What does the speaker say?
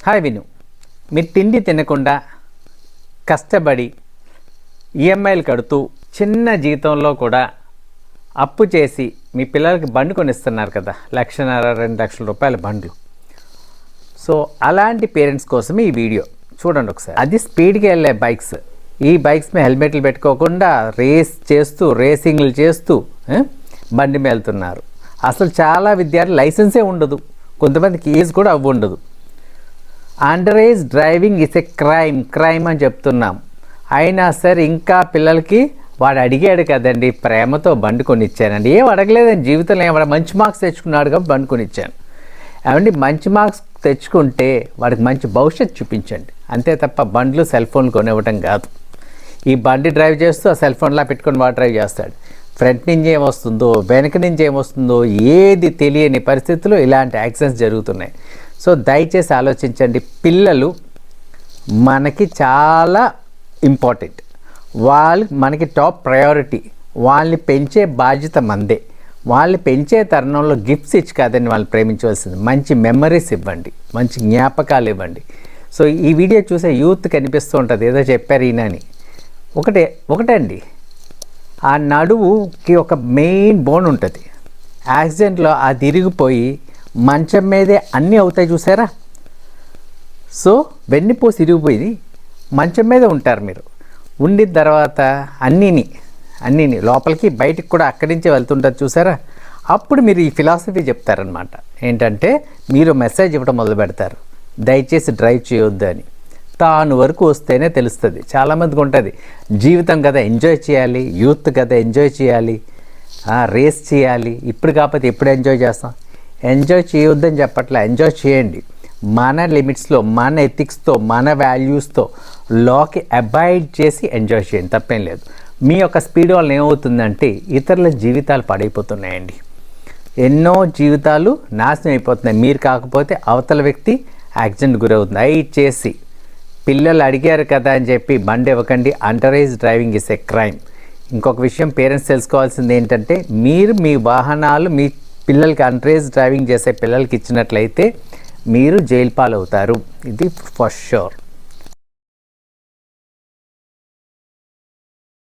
Hi విను, మీరు తిండి తినకుండా కష్టపడి ఈఎంఐలు కడుతూ చిన్న జీతంలో కూడా అప్పు చేసి మీ పిల్లలకి బండి కొనిస్తున్నారు కదా, 1,50,000 2 లక్షల రూపాయల బండ్లు. సో అలాంటి పేరెంట్స్ కోసం ఈ వీడియో చూడండి ఒకసారి. అది స్పీడ్గా వెళ్ళే బైక్స్. ఈ బైక్స్ మీద హెల్మెట్లు పెట్టుకోకుండా రేసింగ్లు చేస్తూ బండి మీద వెళ్తున్నారు. అసలు చాలా విద్యార్థులు లైసెన్సే ఉండదు, కొంతమందికి ఏజ్ కూడా అవ్వ ఉండదు. Under age driving is a crime అని చెప్తున్నాం. అయినా సరే ఇంకా పిల్లలకి వాడు అడిగాడు కదండి, ప్రేమతో బండి కొనిచ్చానండి. ఏం అడగలేదండి జీవితంలో, ఏం మంచి మార్క్స్ తెచ్చుకున్నాడు కాబట్టి బండి కొనిచ్చాను. ఏమండి, మంచి మార్క్స్ తెచ్చుకుంటే వాడికి మంచి భవిష్యత్తు చూపించండి, అంతే తప్ప బండ్లు సెల్ ఫోన్లు కొనివ్వటం కాదు. ఈ బండి డ్రైవ్ చేస్తూ ఆ సెల్ ఫోన్లా పెట్టుకొని వాడు డ్రైవ్ చేస్తాడు. ఫ్రంట్ నుంచి ఏమొస్తుందో వెనక నుంచి ఏమొస్తుందో ఏది తెలియని పరిస్థితుల్లో ఇలాంటి యాక్సిడెంట్స్ జరుగుతున్నాయి. సో దయచేసి ఆలోచించండి. పిల్లలు మనకి చాలా ఇంపార్టెంట్, వాళ్ళు మనకి టాప్ ప్రయారిటీ. వాళ్ళని పెంచే బాధ్యత మందే. వాళ్ళని పెంచే తరుణంలో గిఫ్ట్స్ ఇచ్చి కాదని వాళ్ళు ప్రేమించవలసింది, మంచి మెమరీస్ ఇవ్వండి, మంచి జ్ఞాపకాలు ఇవ్వండి. సో ఈ వీడియో చూసే యూత్ కనిపిస్తూ ఉంటుంది ఏదో చెప్పారు ఈయన అని. ఒకటే అండి, ఆ నడువుకి ఒక మెయిన్ బోన్ ఉంటుంది. యాక్సిడెంట్లో అది ఇరిగిపోయి మంచం మీదే అన్నీ అవుతాయి చూసారా. సో వెన్నుపూస ఇరిగిపోయి మంచం మీద ఉంటారు మీరు. ఉండిన తర్వాత అన్నీని లోపలికి బయటికి కూడా అక్కడి నుంచే వెళ్తుంటారు చూసారా. అప్పుడు మీరు ఈ ఫిలాసఫీ చెప్తారనమాట. ఏంటంటే మీరు మెసేజ్ ఇవ్వడం మొదలు పెడతారు, దయచేసి డ్రైవ్ చేయొద్దు అని. తాను వరకు వస్తేనే తెలుస్తుంది. చాలామందికి ఉంటుంది, జీవితం కదా ఎంజాయ్ చేయాలి, యూత్ కదా ఎంజాయ్ చేయాలి, రేస్ చేయాలి, ఇప్పుడు కాకపోతే ఎప్పుడు ఎంజాయ్ చేస్తాం. ఎంజాయ్ చేయొద్దని చెప్పట్లే, ఎంజాయ్ చేయండి. మన లిమిట్స్లో, మన ఎథిక్స్తో, మన వాల్యూస్తో లాకి అబాయిడ్ చేసి ఎంజాయ్ చేయండి, తప్పేం లేదు. మీ యొక్క స్పీడ్ వల్ల ఏమవుతుందంటే ఇతరుల జీవితాలు పాడైపోతున్నాయండి. ఎన్నో జీవితాలు నాశనం అయిపోతున్నాయి. మీరు కాకపోతే అవతల వ్యక్తి యాక్సిడెంట్ గురవుతుంది. దయచేసి పిల్లలు అడిగారు కదా అని చెప్పి బండి ఇవ్వకండి. Under age driving is a crime. ఇంకొక విషయం పేరెంట్స్ తెలుసుకోవాల్సింది ఏంటంటే, మీరు మీ వాహనాలు మీ పిల్లలకి అండర్ ఏజ్ డ్రైవింగ్ చేసే పిల్లలకి ఇచ్చినట్లయితే మీరు జైలు పాలవుతారు. ఇది ఫర్ షూర్.